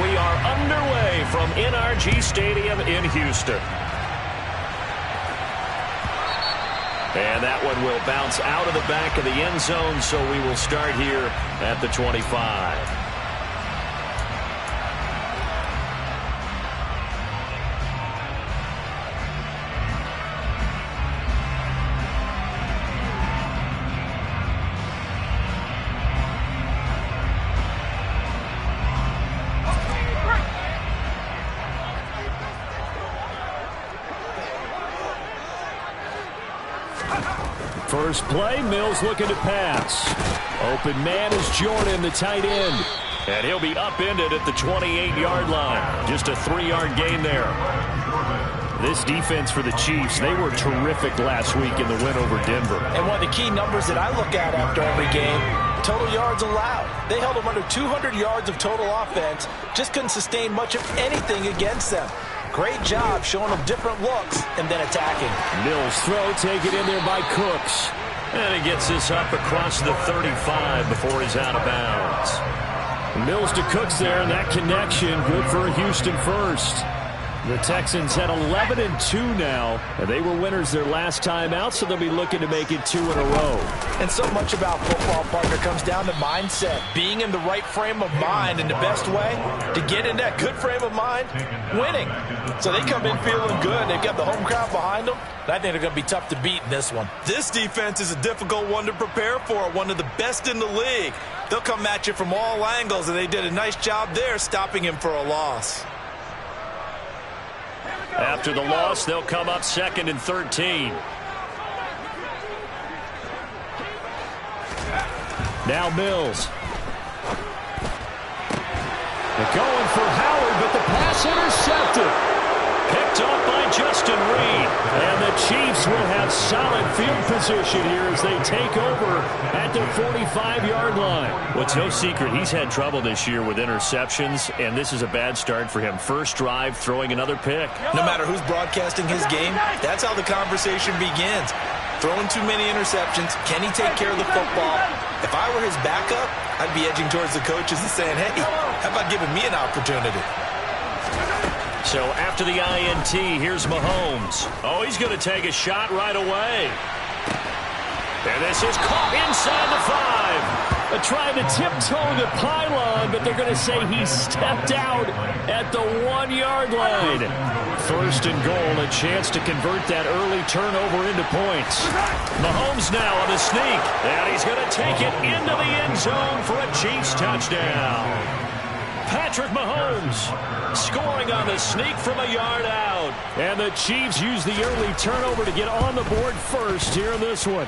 we are underway from NRG Stadium in Houston. And that one will bounce out of the back of the end zone, so we will start here at the 25. First play, Mills looking to pass. Open man is Jordan, the tight end. And he'll be upended at the 28-yard line. Just a 3-yard gain there. This defense for the Chiefs, they were terrific last week in the win over Denver. And one of the key numbers that I look at after every game, total yards allowed. They held them under 200 yards of total offense. Just couldn't sustain much of anything against them. Great job showing them different looks and then attacking. Mills throw taken in there by Cooks. And he gets this up across the 35 before he's out of bounds. Mills to Cooks there, and that connection good for a Houston first. The Texans at 11-2 now, and they were winners their last time out, so they'll be looking to make it 2 in a row. And so much about football, partner, comes down to mindset. Being in the right frame of mind, and the best way to get in that good frame of mind, winning. So they come in feeling good. They've got the home crowd behind them. I think they're going to be tough to beat in this one. This defense is a difficult one to prepare for, one of the best in the league. They'll come at you from all angles, and they did a nice job there stopping him for a loss. After the loss, they'll come up 2nd and 13. Now Mills. They're going for Howard, but the pass intercepted. Picked off by Justin Reed. And the Chiefs will have solid field position here as they take over at the 45-yard line. Well, it's no secret he's had trouble this year with interceptions, and this is a bad start for him. First drive, throwing another pick. No matter who's broadcasting his game, that's how the conversation begins. Throwing too many interceptions. Can he take care of the football? If I were his backup, I'd be edging towards the coaches and saying, hey, how about giving me an opportunity? So after the INT, here's Mahomes. Oh, he's going to take a shot right away. And this is caught inside the 5. They're trying to tiptoe the pylon, but they're going to say he stepped out at the 1-yard line. First and goal, a chance to convert that early turnover into points. Mahomes now on the sneak, and he's going to take it into the end zone for a Chiefs touchdown. Patrick Mahomes scoring on the sneak from a yard out. And the Chiefs use the early turnover to get on the board first here in this one.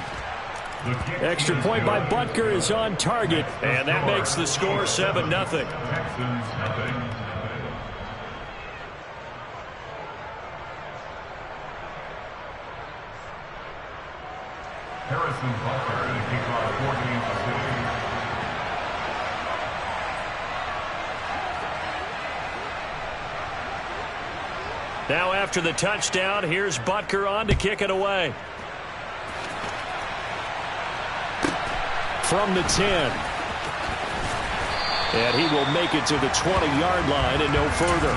Extra point by Butker is on target, and that makes the score 7-0. Harrison Butker to kick off 14-0. Now after the touchdown, here's Butker on to kick it away. From the 10. And he will make it to the 20-yard line and no further.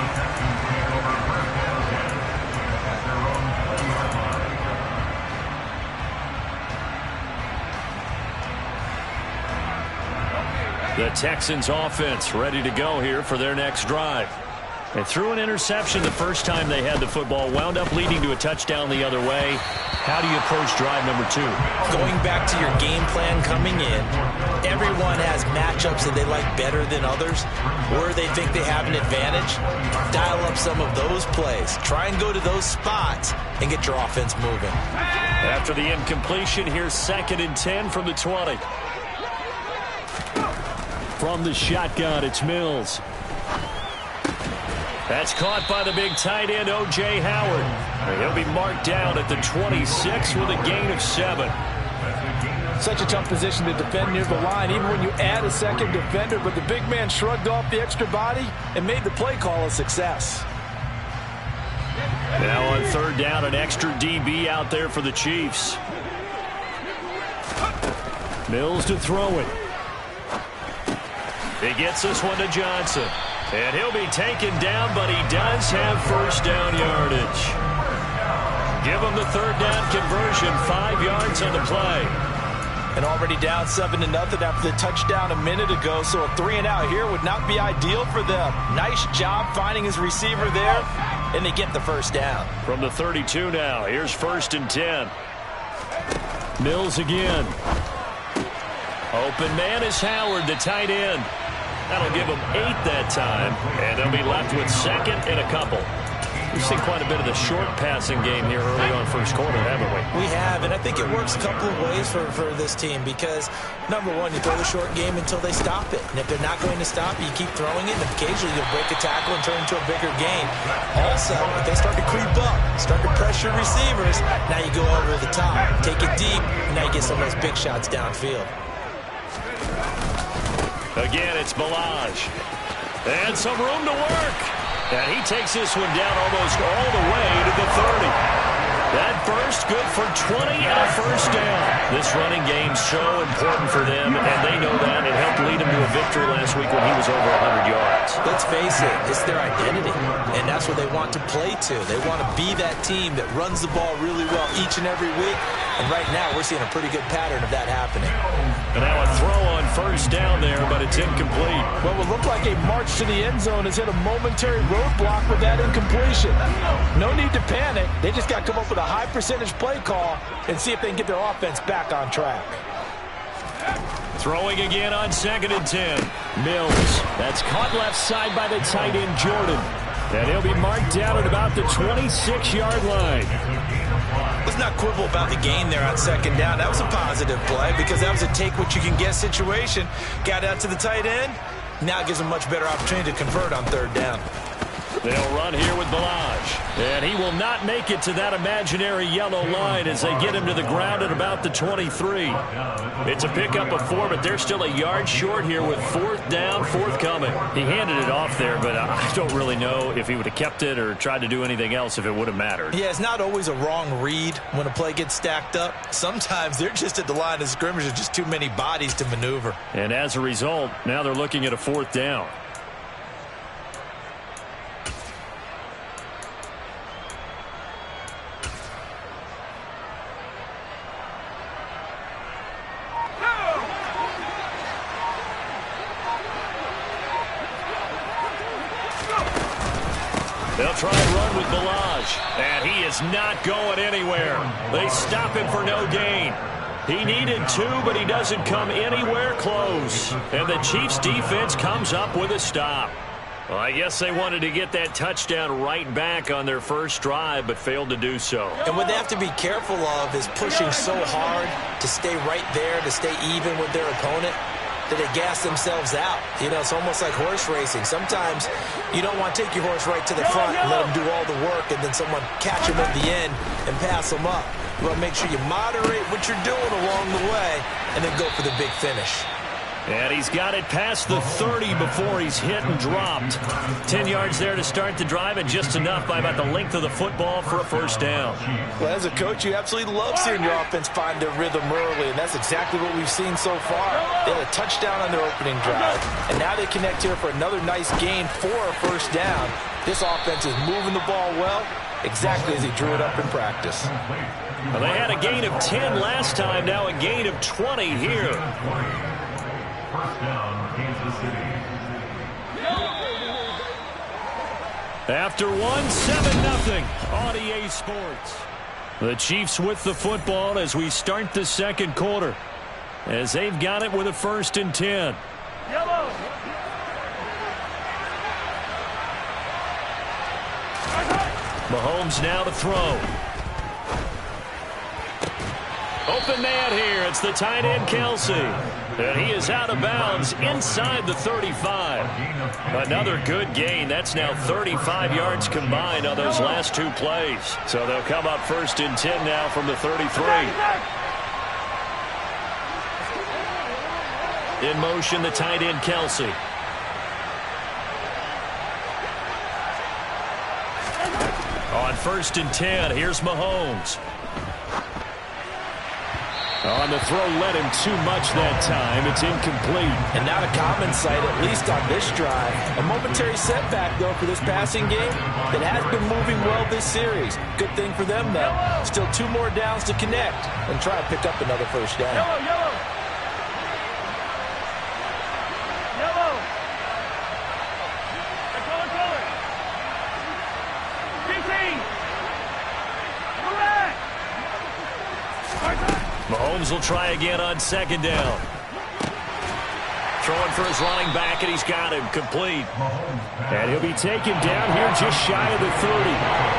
The Texans offense ready to go here for their next drive. They threw an interception the first time they had the football, wound up leading to a touchdown the other way. How do you approach drive number 2? Going back to your game plan coming in, everyone has matchups that they like better than others, where they think they have an advantage. Dial up some of those plays. Try and go to those spots and get your offense moving. After the incompletion, here's 2nd and 10 from the 20. From the shotgun, it's Mills. That's caught by the big tight end, O.J. Howard. He'll be marked down at the 26 with a gain of 7. Such a tough position to defend near the line, even when you add a second defender, but the big man shrugged off the extra body and made the play call a success. Now on 3rd down, an extra DB out there for the Chiefs. Mills to throw it. He gets this one to Johnson. And he'll be taken down, but he does have first down yardage. Give him the third down conversion, 5 yards on the play. And already down 7-0 after the touchdown a minute ago, so a 3-and-out here would not be ideal for them. Nice job finding his receiver there, and they get the first down. From the 32 now, here's 1st and 10. Mills again. Open man is Howard, the tight end. That'll give them 8 that time, and they'll be left with 2nd and a couple. We've seen quite a bit of the short passing game here early on first quarter, haven't we? We have, and I think it works a couple of ways for this team because, number one, you throw the short game until they stop it. And if they're not going to stop you, keep throwing it, and occasionally you'll break a tackle and turn into a bigger gain. Also, if they start to creep up, start to pressure receivers, now you go over the top, take it deep, and now you get some of those big shots downfield. Again, it's Ballage. And some room to work. And he takes this one down almost all the way to the 30. That burst good for 20 and a first down. This running game's so important for them, and they know that. It helped lead them to a victory last week when he was over 100 yards. Let's face it, it's their identity, and that's what they want to play to. They want to be that team that runs the ball really well each and every week, and right now we're seeing a pretty good pattern of that happening. And now a throw on first down there, but it's incomplete. What would look like a march to the end zone has hit a momentary roadblock with that incompletion. No need to panic. They just got to come up with a high percentage play call and see if they can get their offense back on track. Throwing again on 2nd and 10. Mills. That's caught left side by the tight end, Jordan. And he'll be marked down at about the 26-yard line. Let's not quibble about the gain there on 2nd down. That was a positive play because that was a take-what-you-can-get situation. Got out to the tight end. Now it gives them a much better opportunity to convert on 3rd down. They'll run here with Ballage. And he will not make it to that imaginary yellow line as they get him to the ground at about the 23. It's a pickup of 4, but they're still a yard short here with 4th down, forthcoming. He handed it off there, but I don't really know if he would have kept it or tried to do anything else if it would have mattered. Yeah, it's not always a wrong read when a play gets stacked up. Sometimes they're just at the line of scrimmage. There's just too many bodies to maneuver. And as a result, now they're looking at a 4th down. They'll try and run with Ballage, and he is not going anywhere. They stop him for no gain. He needed 2, but he doesn't come anywhere close. And the Chiefs' defense comes up with a stop. Well, I guess they wanted to get that touchdown right back on their first drive, but failed to do so. And what they have to be careful of is pushing so hard to stay right there, to stay even with their opponent, that they gas themselves out. You know, it's almost like horse racing. Sometimes you don't want to take your horse right to the front and let them do all the work and then someone catch them at the end and pass them up. You want to make sure you moderate what you're doing along the way and then go for the big finish. And he's got it past the 30 before he's hit and dropped. 10 yards there to start the drive, and just enough by about the length of the football for a first down. Well, as a coach, you absolutely love seeing your offense find their rhythm early, and that's exactly what we've seen so far. They had a touchdown on their opening drive, and now they connect here for another nice gain for a first down. This offense is moving the ball well, exactly as he drew it up in practice. Well, they had a gain of 10 last time, now a gain of 20 here. First down, Kansas City. After 7-0 on EA Sports. The Chiefs with the football as we start the second quarter, as they've got it with a 1st and 10. Yellow. Mahomes now to throw. Open man here. It's the tight end, Kelsey. And he is out of bounds inside the 35. Another good gain. That's now 35 yards combined on those last 2 plays. So they'll come up 1st and 10 now from the 33. In motion, the tight end, Kelsey. On 1st and 10, here's Mahomes. On the throw, led him too much that time. It's incomplete. And not a common sight, at least on this drive. A momentary setback, though, for this passing game that has been moving well this series. Good thing for them, though. Still 2 more downs to connect and try to pick up another first down. Yellow, yellow. Yellow. Color. 15. Correct. Mahomes will try again on second down. Throwing for his running back, and he's got him complete. And he'll be taken down here just shy of the 30.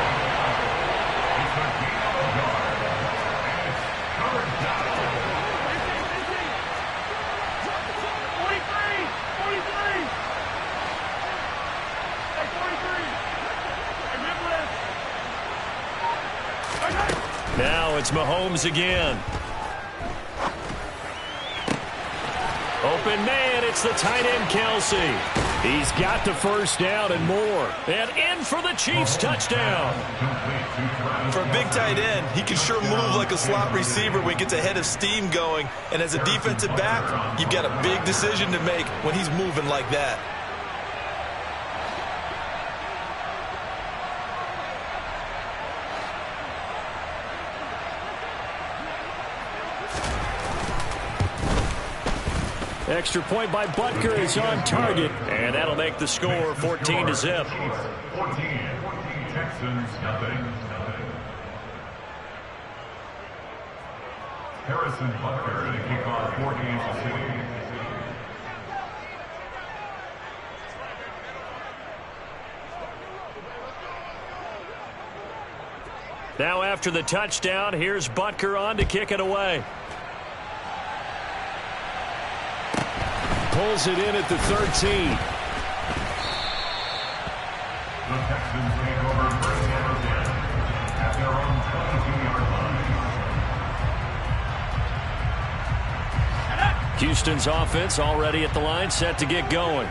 Now it's Mahomes again. Open man, it's the tight end Kelsey. He's got the first down and more. And in for the Chiefs touchdown. For a big tight end, he can sure move like a slot receiver when he gets a head of steam going. And as a defensive back, you've got a big decision to make when he's moving like that. Extra point by Butker is on target, and that'll make the score 14-0. 14. Texans, nothing. Harrison Butker to kick off for Kansas City. Now after the touchdown, here's Butker on to kick it away. Pulls it in at the 13. The Texans take over first down again at their own 22-yard line. Houston's offense already at the line, set to get going.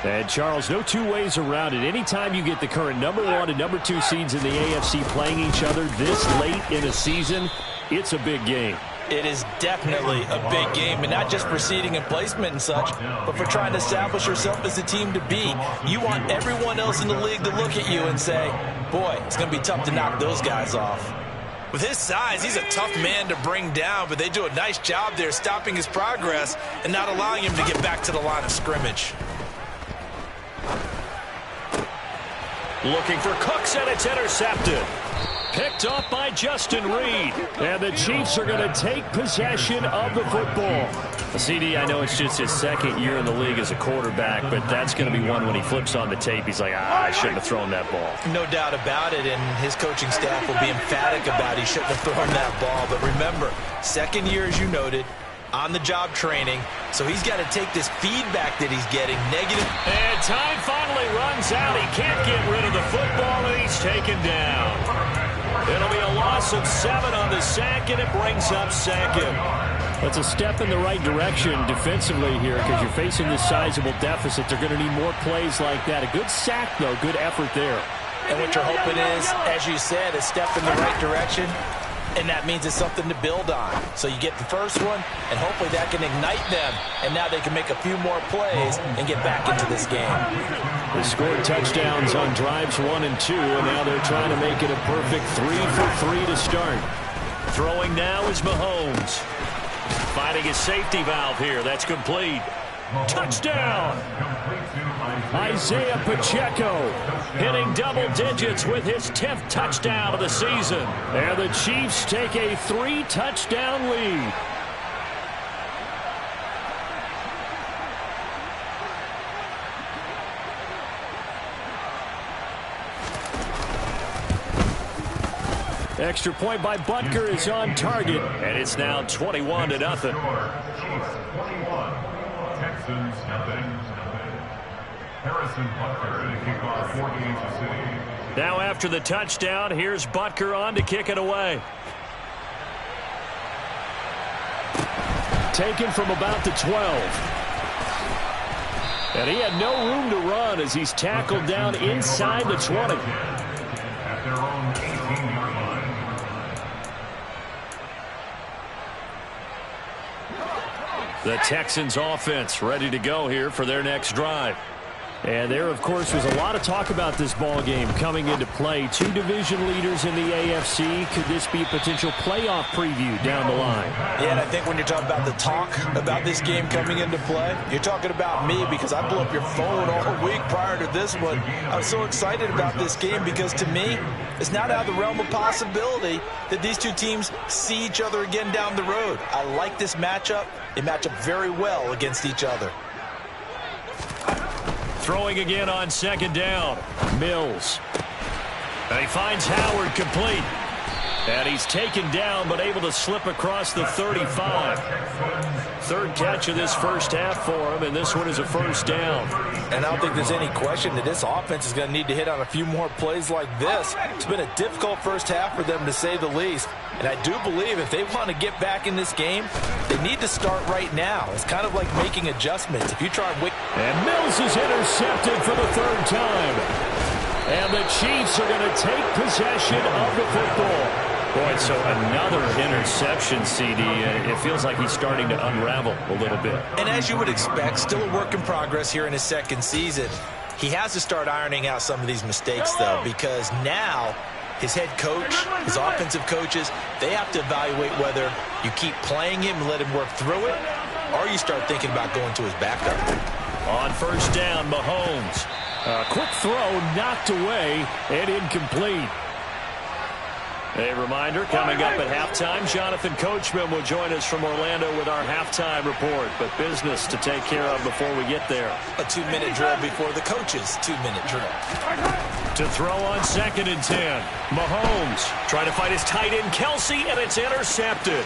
And, Charles, no two ways around it. Anytime you get the current number 1 and number 2 seeds in the AFC playing each other this late in a season, it's a big game. It is definitely a big game, and not just for seeding and placement and such, but for trying to establish yourself as a team to beat. You want everyone else in the league to look at you and say, boy, it's going to be tough to knock those guys off. With his size, he's a tough man to bring down, but they do a nice job there stopping his progress and not allowing him to get back to the line of scrimmage. Looking for Cooks, and it's intercepted. Picked up by Justin Reed. And the Chiefs are going to take possession of the football. CD, I know it's just his second year in the league as a quarterback, but that's going to be one when he flips on the tape. He's like, I shouldn't have thrown that ball. No doubt about it, and his coaching staff will be emphatic about he shouldn't have thrown that ball. But remember, second year, as you noted, on-the-job training, so he's got to take this feedback that he's getting, negative. And time finally runs out. He can't get rid of the football, and he's taken down. It'll be a loss of 7 on the sack, and it brings up second. That's a step in the right direction defensively here because you're facing this sizable deficit. They're going to need more plays like that. A good sack, though. Good effort there. And what you're hoping is, as you said, a step in the right direction, and that means it's something to build on. So you get the first one, and hopefully that can ignite them, and now they can make a few more plays and get back into this game. They scored touchdowns on drives 1 and 2, and now they're trying to make it a perfect 3 for 3 to start. Throwing now is Mahomes. Finding his safety valve here. That's complete. Touchdown! Isaiah Pacheco hitting double digits with his 10th touchdown of the season. And the Chiefs take a 3-touchdown lead. Extra point by Butker is on target, and it's now 21-0. Chiefs 21, Texans nothing. Harrison Butker to kick off for Kansas City. Now after the touchdown, here's Butker on to kick it away. Taken from about the 12. And he had no room to run as he's tackled down inside the 20. At their own 18-yard line. The Texans offense ready to go here for their next drive. And there, of course, was a lot of talk about this ball game coming into play. Two division leaders in the AFC. Could this be a potential playoff preview down the line? Yeah, and I think when you're talking about the talk about this game coming into play, you're talking about me because I blew up your phone all week prior to this one. I was so excited about this game because, to me, it's not out of the realm of possibility that these two teams see each other again down the road. I like this matchup. They match up very well against each other. Throwing again on second down. Mills. And he finds Howard complete. And he's taken down but able to slip across the 35. Third catch of this first half for him, and this one is a first down. And I don't think there's any question that this offense is going to need to hit on a few more plays like this. It's been a difficult first half for them, to say the least. And I do believe if they want to get back in this game, they need to start right now. It's kind of like making adjustments. If you try and wait. And Mills is intercepted for the third time. And the Chiefs are going to take possession of the football. Boy, so another interception, CD. It feels like he's starting to unravel a little bit. And as you would expect, still a work in progress here in his second season. He has to start ironing out some of these mistakes, though, because now his head coach, his offensive coaches, they have to evaluate whether you keep playing him and let him work through it, or you start thinking about going to his backup. On first down, Mahomes. A quick throw knocked away and incomplete. A reminder, coming up at halftime, Jonathan Coachman will join us from Orlando with our halftime report. But business to take care of before we get there. A 2-minute drill before the coach's 2-minute drill. To throw on second and 10. Mahomes trying to find his tight end, Kelsey, and it's intercepted.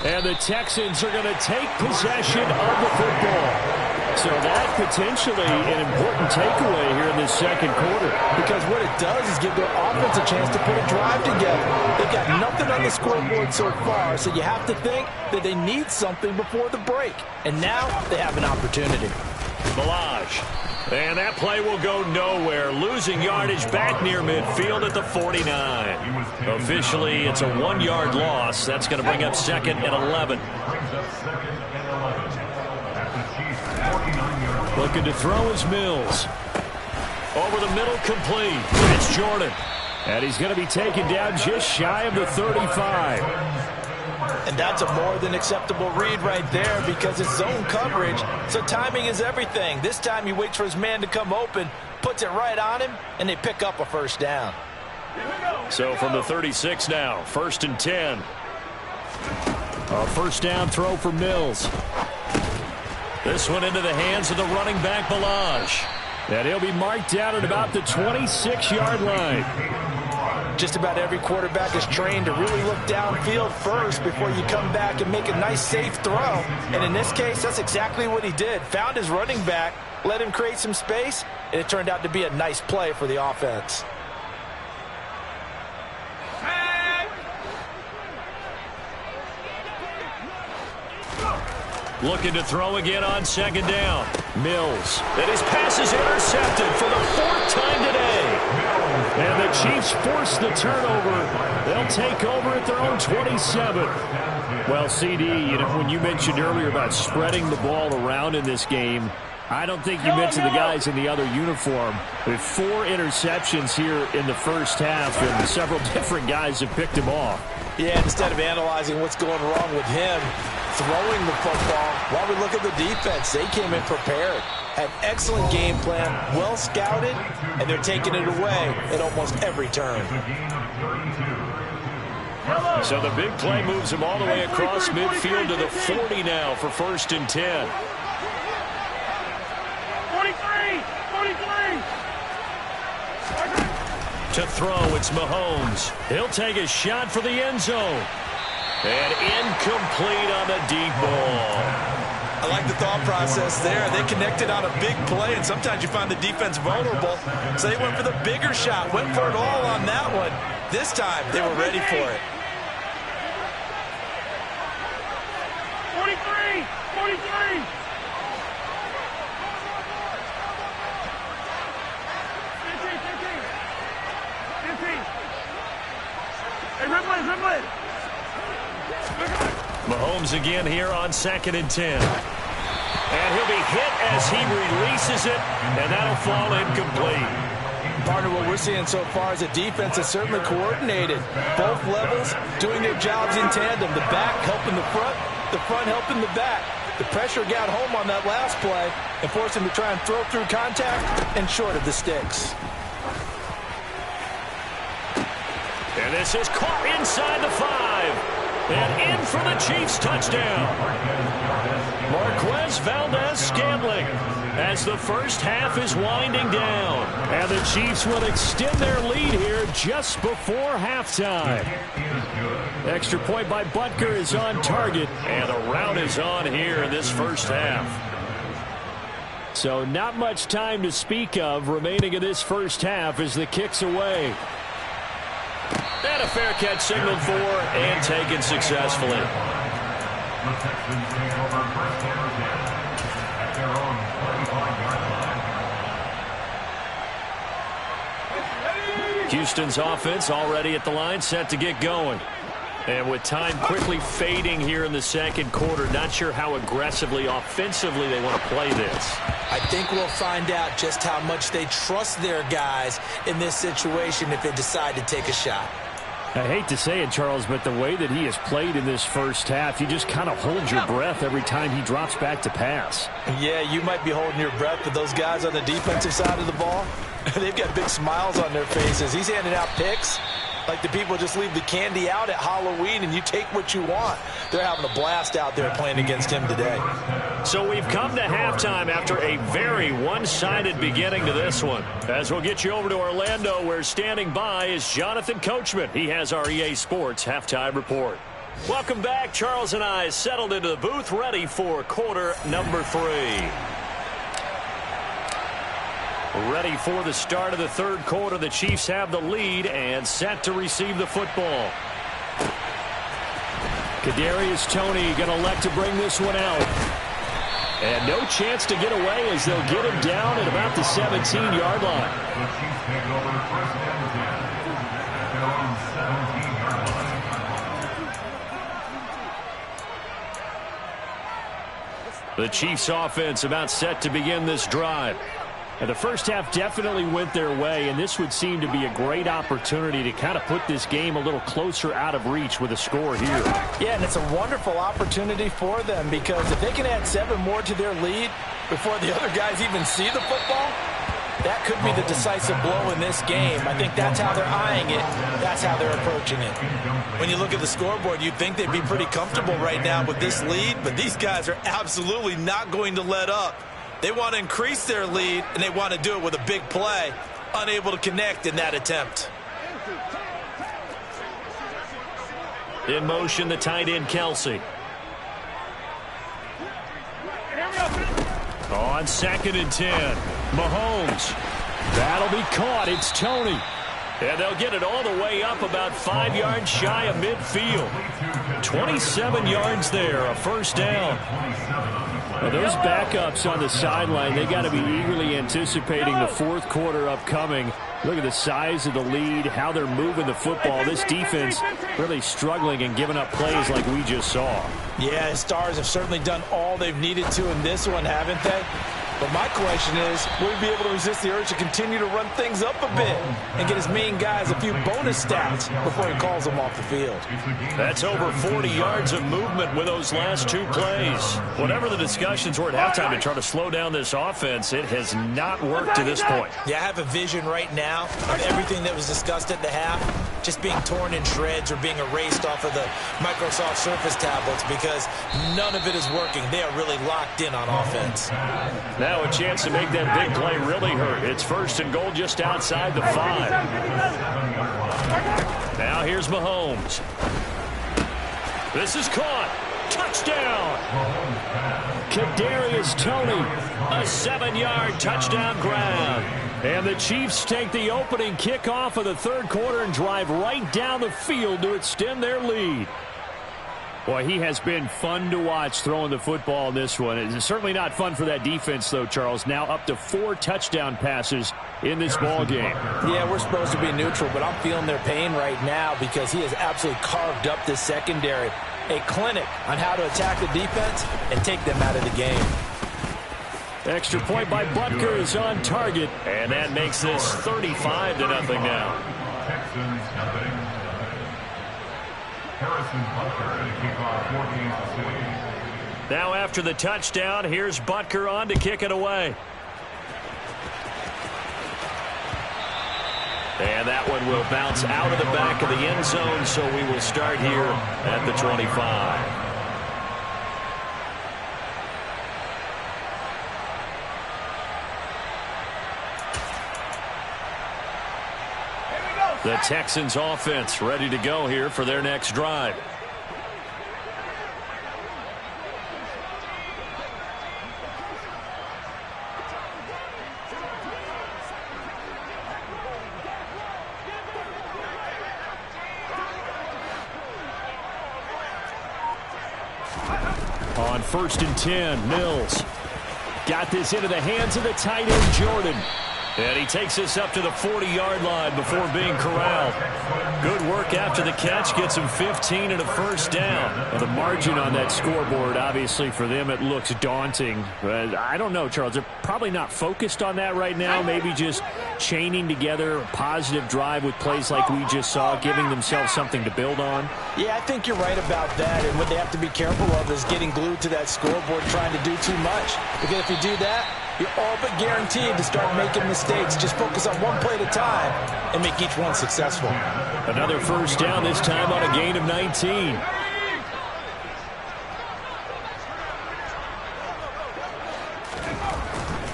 And the Texans are going to take possession of the football. So that potentially an important takeaway here in this second quarter. Because what it does is give their offense a chance to put a drive together. They've got nothing on the scoreboard so far, so you have to think that they need something before the break. And now they have an opportunity. Ballage. And that play will go nowhere. Losing yardage back near midfield at the 49. Officially, it's a 1-yard loss. That's going to bring up second and 11. Looking to throw is Mills. Over the middle, complete. It's Jordan. And he's going to be taken down just shy of the 35. And that's a more than acceptable read right there because it's zone coverage, so timing is everything. This time he waits for his man to come open, puts it right on him, and they pick up a first down. So from the 36 now, first and 10. A first down throw for Mills. This one into the hands of the running back, Ballage. And he'll be marked down at about the 26-yard line. Just about every quarterback is trained to really look downfield first before you come back and make a nice, safe throw. And in this case, that's exactly what he did. Found his running back, let him create some space, and it turned out to be a nice play for the offense. Looking to throw again on second down. Mills. And his pass is intercepted for the 4th time today. And the Chiefs force the turnover. They'll take over at their own 27. Well, CD, when you mentioned earlier about spreading the ball around in this game, I don't think you mentioned the guys in the other uniform. With 4 interceptions here in the first half, and several different guys have picked him off. Yeah, instead of analyzing what's going wrong with him throwing the football, while we look at the defense, they came in prepared, had excellent game plan, well scouted, and they're taking it away at almost every turn. So the big play moves him all the way across midfield to the 40 now for first and 10. 43! To throw, it's Mahomes. He'll take a shot for the end zone. And incomplete on the deep ball. I like the thought process there. They connected on a big play, and sometimes you find the defense vulnerable. So they went for the bigger shot, went for it all on that one. This time, they were ready for it. 43! 43! Mahomes again again here on 2nd and 10. And he'll be hit as he releases it, and that'll fall incomplete. Partner, what we're seeing so far is the defense is certainly coordinated. Both levels doing their jobs in tandem. The back helping the front helping the back. The pressure got home on that last play and forced him to try and throw through contact and short of the sticks. And this is caught inside the 5. And in for the Chiefs touchdown. Marquez Valdez-Scantling as the first half is winding down. And the Chiefs will extend their lead here just before halftime. Extra point by Butker is on target. And a rout is on here in this first half. So not much time to speak of remaining in this first half as the kick's away. And a fair catch signaled for and taken successfully. The Texans take over first down and 10 at their own 45-yard line. Houston's offense already at the line, set to get going. And with time quickly fading here in the second quarter, not sure how aggressively, offensively they want to play this. I think we'll find out just how much they trust their guys in this situation if they decide to take a shot. I hate to say it, Charles, but the way that he has played in this first half, you just kind of hold your breath every time he drops back to pass. Yeah, you might be holding your breath, but those guys on the defensive side of the ball, they've got big smiles on their faces. He's handing out picks like the people just leave the candy out at Halloween and you take what you want. They're having a blast out there playing against him today. So we've come to halftime after a very one-sided beginning to this one. As we'll get you over to Orlando, where standing by is Jonathan Coachman. He has our EA Sports Halftime Report. Welcome back. Charles and I settled into the booth, ready for quarter number 3. Ready for the start of the third quarter. The Chiefs have the lead and set to receive the football. Kadarius Toney going to elect to bring this one out. And no chance to get away as they'll get him down at about the 17-yard line. The Chiefs take over first down and 10 at their own 17-yard line. The Chiefs offense about set to begin this drive. And the first half definitely went their way, and this would seem to be a great opportunity to kind of put this game a little closer out of reach with a score here. Yeah, and it's a wonderful opportunity for them because if they can add 7 more to their lead before the other guys even see the football, that could be the decisive blow in this game. I think that's how they're eyeing it. That's how they're approaching it. When you look at the scoreboard, you'd think they'd be pretty comfortable right now with this lead, but these guys are absolutely not going to let up. They want to increase their lead, and they want to do it with a big play. Unable to connect in that attempt. In motion, the tight end, Kelsey. On 2nd and 10, Mahomes. That'll be caught. It's Toney. And they'll get it all the way up about 5 yards shy of midfield. 27 yards there, a first down. Well, those backups on the sideline, they got to be eagerly anticipating the fourth quarter upcoming. Look at the size of the lead, how they're moving the football. This defense really struggling and giving up plays like we just saw. Yeah, Stars have certainly done all they've needed to in this one, haven't they? But my question is, will he be able to resist the urge to continue to run things up a bit and get his main guys a few bonus stats before he calls them off the field? That's over 40 yards of movement with those last 2 plays. Whatever the discussions were at halftime to try to slow down this offense, it has not worked to this point. Yeah, I have a vision right now of everything that was discussed at the half just being torn in shreds or being erased off of the Microsoft Surface tablets because none of it is working. They are really locked in on offense. Now a chance to make that big play really hurt. It's 1st and goal just outside the 5. Now here's Mahomes. This is caught. Touchdown. Kadarius Toney. A 7-yard touchdown grab. And the Chiefs take the opening kickoff of the third quarter and drive right down the field to extend their lead. Boy, he has been fun to watch throwing the football in this one. It's certainly not fun for that defense, though, Charles. Now up to 4 touchdown passes in this ball game. Yeah, we're supposed to be neutral, but I'm feeling their pain right now because he has absolutely carved up this secondary. a clinic on how to attack the defense and take them out of the game. Extra point by Butker is on target, and that makes this 35-0 now. Texans nothing. Harrison Butker to kick off 14th. Now after the touchdown, here's Butker on to kick it away. And that one will bounce out of the back of the end zone, so we will start here at the 25. The Texans offense ready to go here for their next drive. On 1st and 10, Mills got this into the hands of the tight end, Jordan. And he takes this up to the 40-yard line before being corralled. Good work after the catch. Gets him 15 and a first down. Well, the margin on that scoreboard, obviously, for them, it looks daunting. But I don't know, Charles. They're probably not focused on that right now. Maybe just chaining together a positive drive with plays like we just saw, giving themselves something to build on. Yeah, I think you're right about that. And what they have to be careful of is getting glued to that scoreboard trying to do too much. Because if you do that, you're all but guaranteed to start making mistakes. Just focus on one play at a time and make each one successful. Another first down, this time on a gain of 19.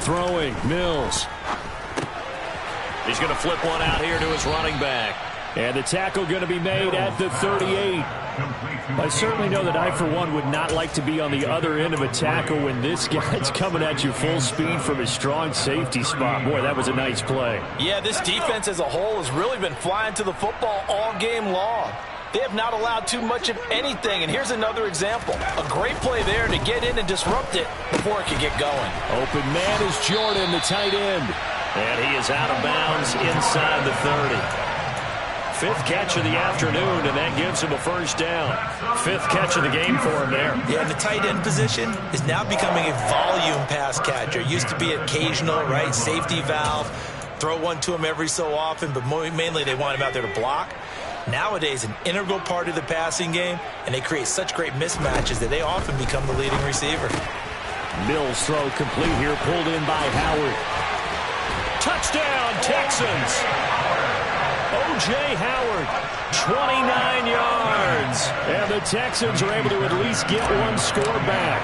Throwing, Mills. He's going to flip one out here to his running back. And the tackle going to be made at the 38. I certainly know that I, for one, would not like to be on the other end of a tackle when this guy's coming at you full speed from his strong safety spot. Boy, that was a nice play. Yeah, this defense as a whole has really been flying to the football all game long. They have not allowed too much of anything, and here's another example. A great play there to get in and disrupt it before it could get going. Open man is Jordan, the tight end. And he is out of bounds inside the 30. 5th catch of the afternoon, and that gives him a first down. 5th catch of the game for him there. Yeah, the tight end position is now becoming a volume pass catcher. It used to be occasional, right? Safety valve. Throw one to him every so often, but mainly they want him out there to block. Nowadays, an integral part of the passing game, and they create such great mismatches that they often become the leading receiver. Mills throw complete here, pulled in by Howard. Touchdown, Texans! O.J. Howard, 29 yards. And the Texans are able to at least get one score back.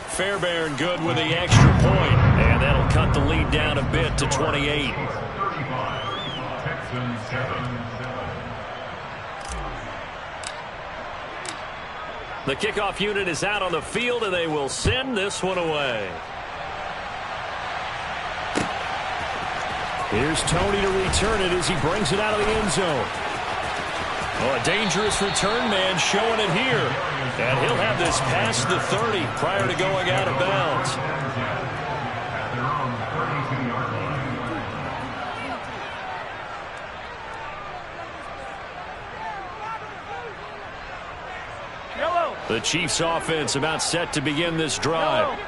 Fairbairn good with the extra point. And that'll cut the lead down a bit to 28. 35. Texans 7-7. The kickoff unit is out on the field, and they will send this one away. Here's Tony to return it as he brings it out of the end zone. Oh, a dangerous return man showing it here. And he'll have this past the 30 prior to going out of bounds. At their own 32-yard line. The Chiefs offense about set to begin this drive.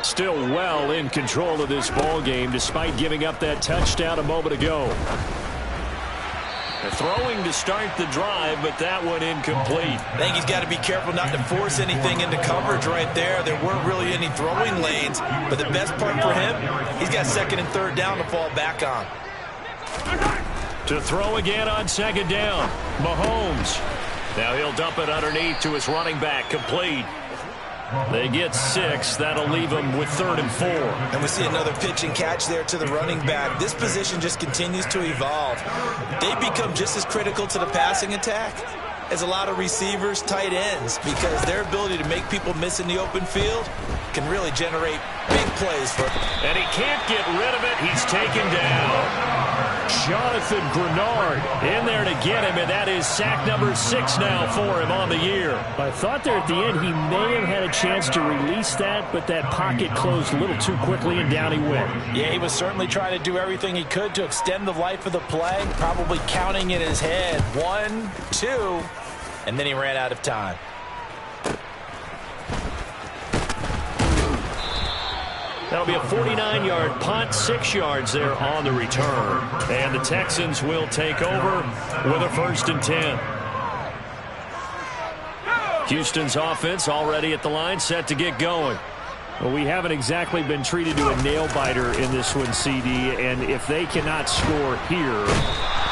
Still well in control of this ball game despite giving up that touchdown a moment ago. They're throwing to start the drive, but that one incomplete. I think he's got to be careful not to force anything into coverage right there. There weren't really any throwing lanes, but the best part for him, he's got 2nd and 3rd down to fall back on. To throw again on 2nd down, Mahomes. Now he'll dump it underneath to his running back, complete. They get 6. That'll leave them with 3rd and 4. And we see another pitch and catch there to the running back. This position just continues to evolve. They become just as critical to the passing attack as a lot of receivers, tight ends, because their ability to make people miss in the open field can really generate big plays for them. And he can't get rid of it. He's taken down. Jonathan Grenard in there to get him, and that is sack number 6 now for him on the year. I thought there at the end he may have had a chance to release that, but that pocket closed a little too quickly, and down he went. Yeah, he was certainly trying to do everything he could to extend the life of the play, probably counting in his head 1, 2, and then he ran out of time. That'll be a 49-yard punt, 6 yards there on the return. And the Texans will take over with a 1st and 10. Houston's offense already at the line, set to get going. Well, we haven't exactly been treated to a nail-biter in this one, CD, and if they cannot score here,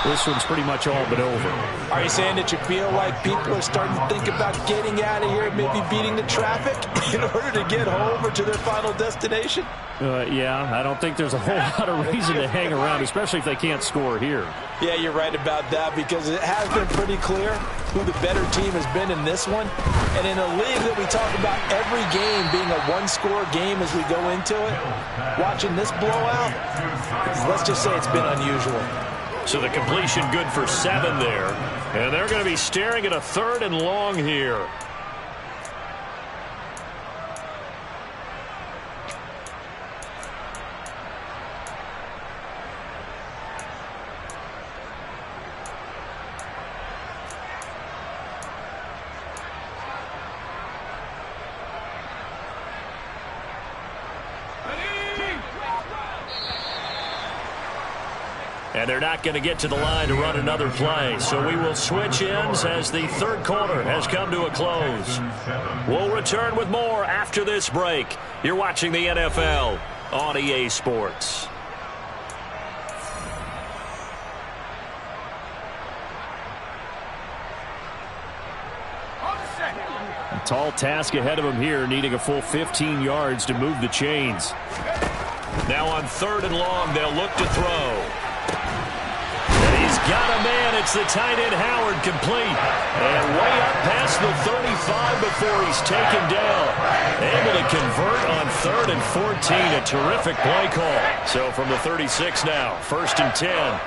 this one's pretty much all but over. Are you saying that you feel like people are starting to think about getting out of here, maybe beating the traffic in order to get home or to their final destination? Yeah, I don't think there's a whole lot of reason to hang around, especially if they can't score here. Yeah, you're right about that, because it has been pretty clear who the better team has been in this one. And in a league that we talk about every game being a one-score game as we go into it, watching this blowout, let's just say it's been unusual. So the completion good for 7 there. And they're going to be staring at a 3rd and long here. And they're not going to get to the line to run another play. So we will switch ends as the 3rd quarter has come to a close. We'll return with more after this break. You're watching the NFL on EA Sports. A tall task ahead of him here, needing a full 15 yards to move the chains. Now on 3rd and long, they'll look to throw. Got a man. It's the tight end Howard, complete. And way up past the 35 before he's taken down. Able to convert on 3rd and 14. A terrific play call. So from the 36 now, 1st and 10.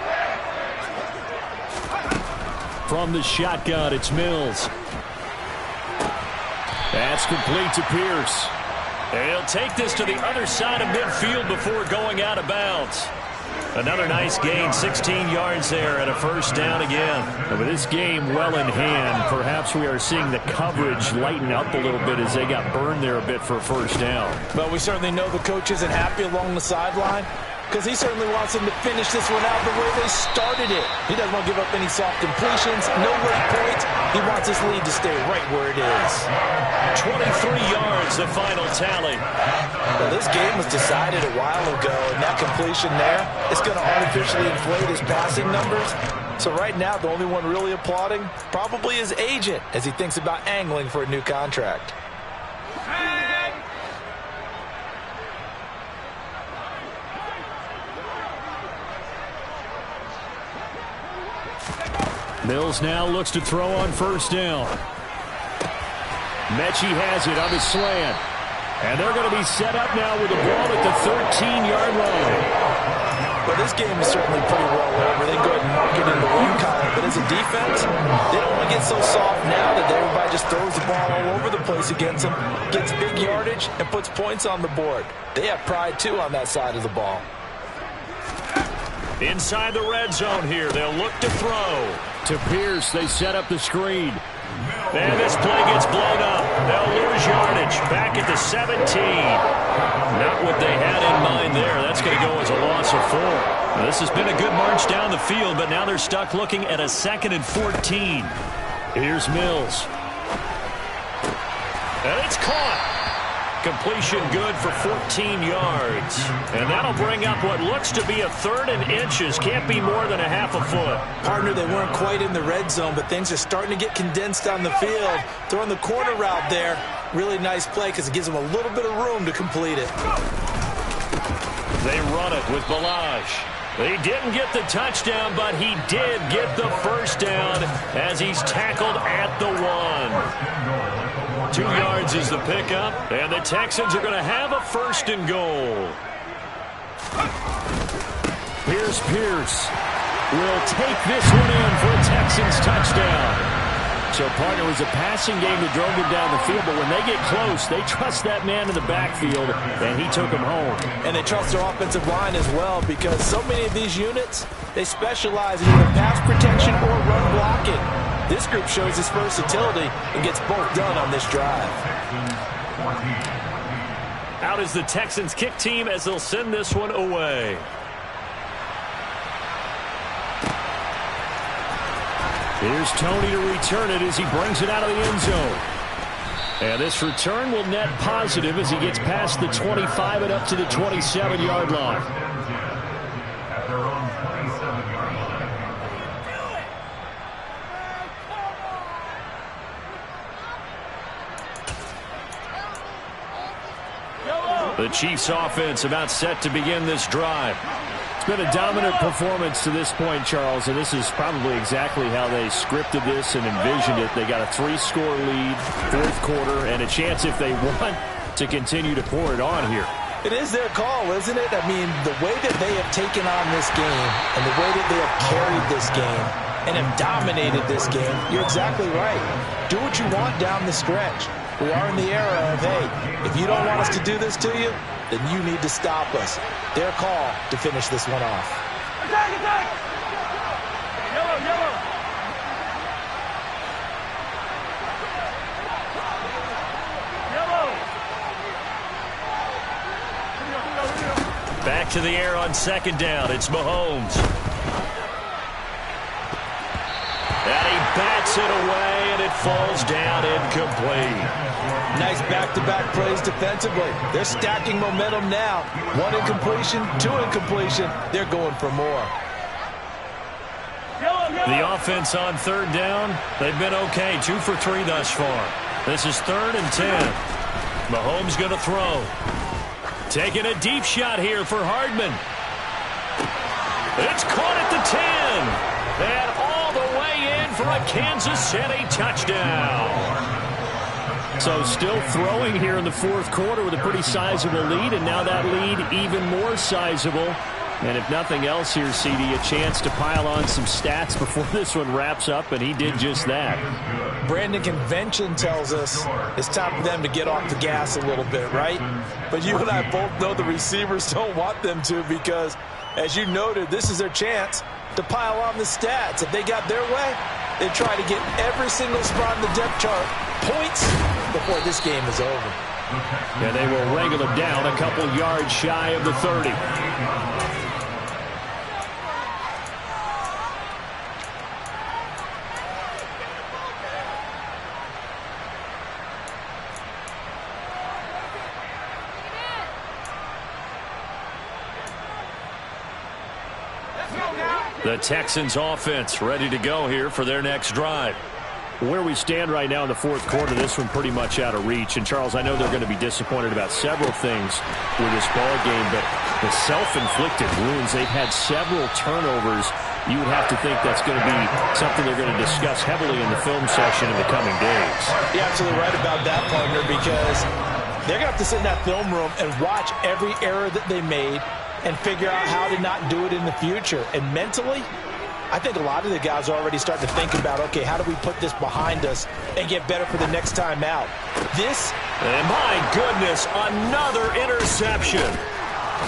From the shotgun, it's Mills. That's complete to Pierce. And he'll take this to the other side of midfield before going out of bounds. Another nice gain, 16 yards there, and a 1st down again. And with this game well in hand, perhaps we are seeing the coverage lighten up a little bit as they got burned there a bit for a 1st down. But we certainly know the coach isn't happy along the sideline, because he certainly wants them to finish this one out the way they started it. He doesn't want to give up any soft completions, no late points. He wants his lead to stay right where it is. 23 yards, the final tally. Well, this game was decided a while ago, and that completion there, it's going to artificially inflate his passing numbers. So right now, the only one really applauding probably his agent as he thinks about angling for a new contract. Mills now looks to throw on 1st down. Mechie has it on the slant. And they're going to be set up now with the ball at the 13-yard line. But this game is certainly pretty well over. They go ahead and mark it in the win column. But as a defense, they don't want to get so soft now that everybody just throws the ball all over the place against them, gets big yardage, and puts points on the board. They have pride, too, on that side of the ball. Inside the red zone here, they'll look to throw. To Pierce, they set up the screen. And this play gets blown up. They'll lose yardage. Back at the 17. Not what they had in mind there. That's going to go as a loss of 4. Now, this has been a good march down the field, but now they're stuck looking at a 2nd and 14. Here's Mills. And it's caught. Completion good for 14 yards. And that'll bring up what looks to be a 3rd and inches. Can't be more than a half a foot. Partner, they weren't quite in the red zone, but things are starting to get condensed on the field. Throwing the corner route there. Really nice play because it gives them a little bit of room to complete it. They run it with Balaj. He didn't get the touchdown, but he did get the 1st down as he's tackled at the 1. 2 yards is the pickup, and the Texans are going to have a 1st and goal. Here's Pierce. will take this one in for a Texans touchdown. So, partner, it was a passing game that drove them down the field, but when they get close, they trust that man in the backfield, and he took them home. And they trust their offensive line as well, because so many of these units, they specialize in either pass protection or run blocking. This group shows its versatility and gets both done on this drive. Out is the Texans kick team as they'll send this one away. Here's Tony to return it as he brings it out of the end zone. And this return will net positive as he gets past the 25 and up to the 27-yard line. At their own 27-yard line. The Chiefs offense about set to begin this drive. It's been a dominant performance to this point, Charles, and this is probably exactly how they scripted this and envisioned it. They got a 3-score lead, fourth quarter, and a chance if they want to continue to pour it on here. It is their call, isn't it? I mean, the way that they have taken on this game and the way that they have carried this game and have dominated this game, you're exactly right. Do what you want down the stretch. We are in the era of, hey, if you don't want us to do this to you, then you need to stop us. Their call to finish this one off. Attack, attack! Yellow, yellow! Yellow! Back to the air on second down. It's Mahomes. And he bats it away, and it falls down incomplete. Nice back-to-back plays defensively. They're stacking momentum now. 1 incompletion, 2 incompletion. They're going for more. The offense on third down, they've been okay. 2 for 3 thus far. This is 3rd and 10. Mahomes going to throw. Taking a deep shot here for Hardman. It's caught at the 10. And all the way in for a Kansas City touchdown. So still throwing here in the fourth quarter with a pretty sizable lead, and now that lead even more sizable. And if nothing else here, CD, a chance to pile on some stats before this one wraps up, and he did just that. Brandon, convention tells us it's time for them to get off the gas a little bit, right? But you and I both know the receivers don't want them to, because, as you noted, this is their chance to pile on the stats. If they got their way, they try to get every single spot in the depth chart points before this game is over. And they will wrangle them down a couple yards shy of the 30. The Texans offense ready to go here for their next drive. Where we stand right now in the fourth quarter, this one pretty much out of reach. And, Charles, I know they're going to be disappointed about several things with this ball game, but the self-inflicted wounds, they've had several turnovers. You would have to think that's going to be something they're going to discuss heavily in the film session in the coming days. You're absolutely right about that, partner, because they're going to have to sit in that film room and watch every error that they made and figure out how to not do it in the future. And mentally, I think a lot of the guys are already starting to think about, okay, how do we put this behind us and get better for the next time out? And my goodness, another interception.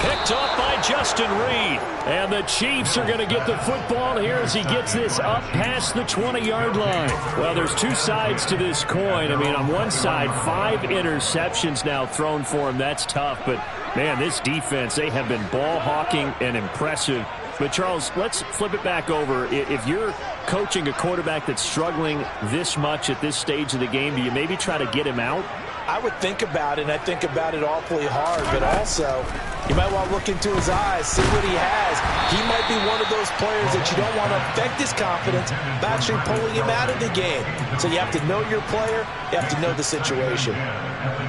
Picked off by Justin Reed. And the Chiefs are going to get the football here as he gets this up past the 20-yard line. Well, there's two sides to this coin. I mean, on one side, 5 interceptions now thrown for him. That's tough. But, man, this defense, they have been ball hawking and impressive. But, Charles, let's flip it back over. If you're coaching a quarterback that's struggling this much at this stage of the game, do you maybe try to get him out? I would think about it, and I think about it awfully hard, but also you might want to look into his eyes, see what he has. He might be one of those players that you don't want to affect his confidence by actually pulling him out of the game. So you have to know your player, you have to know the situation.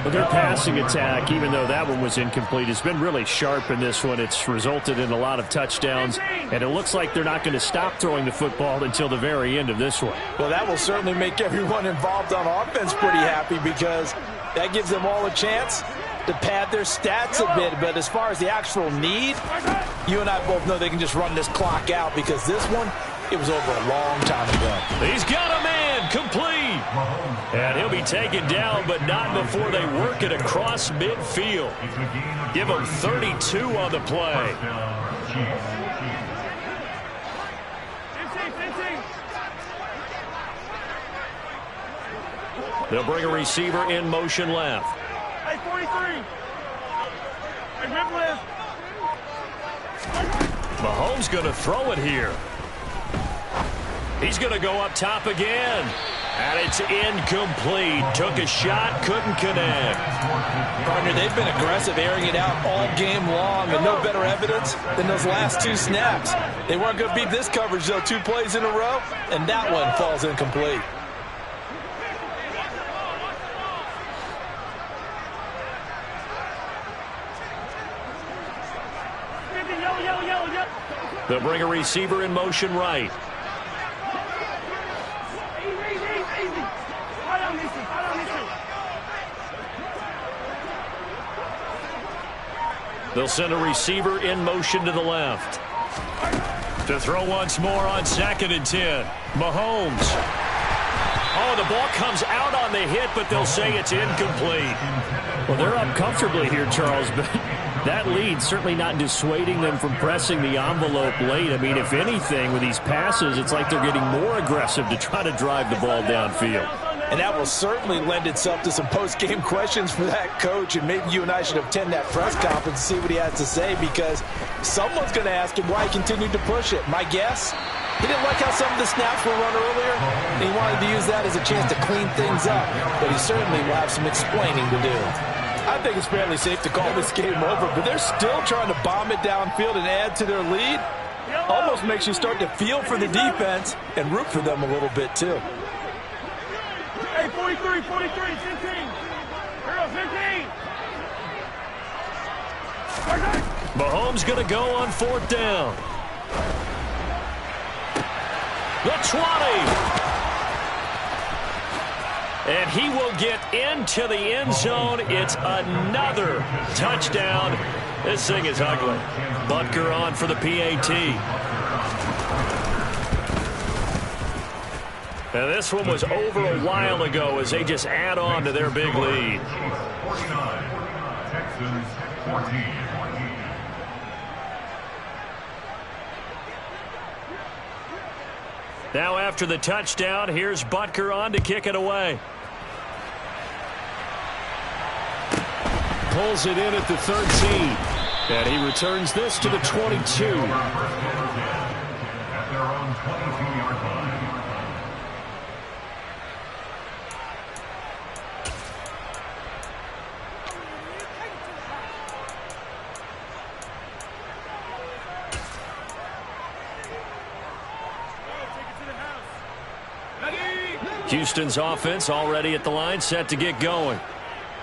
Well, their passing attack, even though that one was incomplete, has been really sharp in this one. It's resulted in a lot of touchdowns, and it looks like they're not going to stop throwing the football until the very end of this one. Well, that will certainly make everyone involved on offense pretty happy, because that gives them all a chance to pad their stats a bit. But as far as the actual need, You and I both know they can just run this clock out because this one, it was over a long time ago. He's got a man, complete. And he'll be taken down, but not before they work it across midfield. Give him 32 on the play. They'll bring a receiver in motion left. Hey, 43. Hey, rip left. Mahomes going to throw it here. He's going to go up top again. And it's incomplete. Took a shot, couldn't connect. Partner, they've been aggressive, airing it out all game long, and no better evidence than those last 2 snaps. They weren't going to beat this coverage, though, 2 plays in a row, and that one falls incomplete. They'll bring a receiver in motion right. They'll send a receiver in motion to the left. To throw once more on 2nd and 10. Mahomes. Oh, the ball comes out on the hit, but they'll say it's incomplete. Well, they're up comfortably here, Charles, but that lead certainly not dissuading them from pressing the envelope late. I mean, if anything, with these passes, it's like they're getting more aggressive to try to drive the ball downfield. And that will certainly lend itself to some post-game questions for that coach, and maybe you and I should attend that press conference and see what he has to say, because someone's going to ask him why he continued to push it. My guess, he didn't like how some of the snaps were run earlier, and he wanted to use that as a chance to clean things up, but he certainly will have some explaining to do. I think it's fairly safe to call this game over, but they're still trying to bomb it downfield and add to their lead. Almost makes you start to feel for the defense and root for them a little bit, too. Hey, 43, 15. Hero, 15. Mahomes going to go on 4th down. The 20. And he will get into the end zone. It's another touchdown. This thing is ugly. Butker on for the PAT. And this one was over a while ago as they just add on to their big lead. 49, Texans 14. Now after the touchdown, here's Butker on to kick it away. Pulls it in at the 13. And he returns this to the 22. At their own 22-yard line. Houston's offense already at the line, set to get going.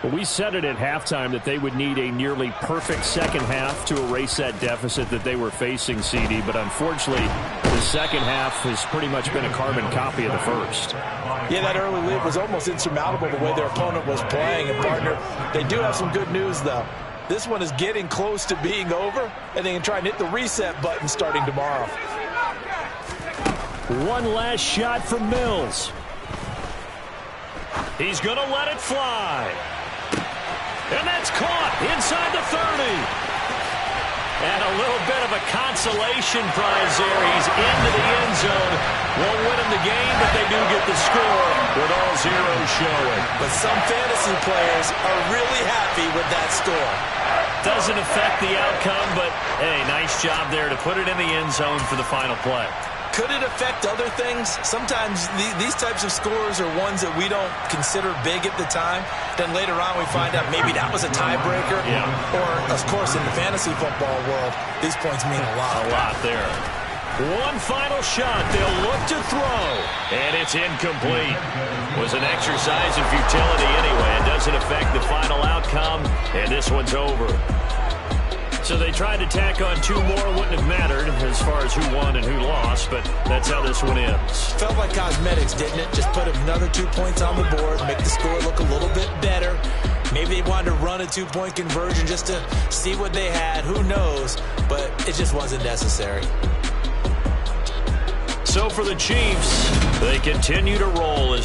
Well, we said it at halftime that they would need a nearly perfect second half to erase that deficit that they were facing, CD. But unfortunately, the second half has pretty much been a carbon copy of the first. Yeah, that early lead was almost insurmountable the way their opponent was playing. And, partner, they do have some good news, though. This one is getting close to being over, and they can try and hit the reset button starting tomorrow. One last shot from Mills. He's going to let it fly. And that's caught inside the 30. And a little bit of a consolation prize there. He's into the end zone. Won't win him the game, but they do get the score with all zeros showing. But some fantasy players are really happy with that score. Doesn't affect the outcome, but, hey, nice job there to put it in the end zone for the final play. Could it affect other things? Sometimes these types of scores are ones that we don't consider big at the time. Then later on we find out maybe that was a tiebreaker. Yeah. Or, of course, in the fantasy football world, these points mean a lot. A lot there. One final shot. They'll look to throw. And it's incomplete. Was an exercise in futility anyway. It doesn't affect the final outcome. And this one's over. So they tried to tack on 2 more. Wouldn't have mattered as far as who won and who lost, but that's how this one ends. Felt like cosmetics, didn't it? Just put another 2 points on the board, make the score look a little bit better. Maybe they wanted to run a two-point conversion just to see what they had. Who knows? But it just wasn't necessary. So for the Chiefs, they continue to roll as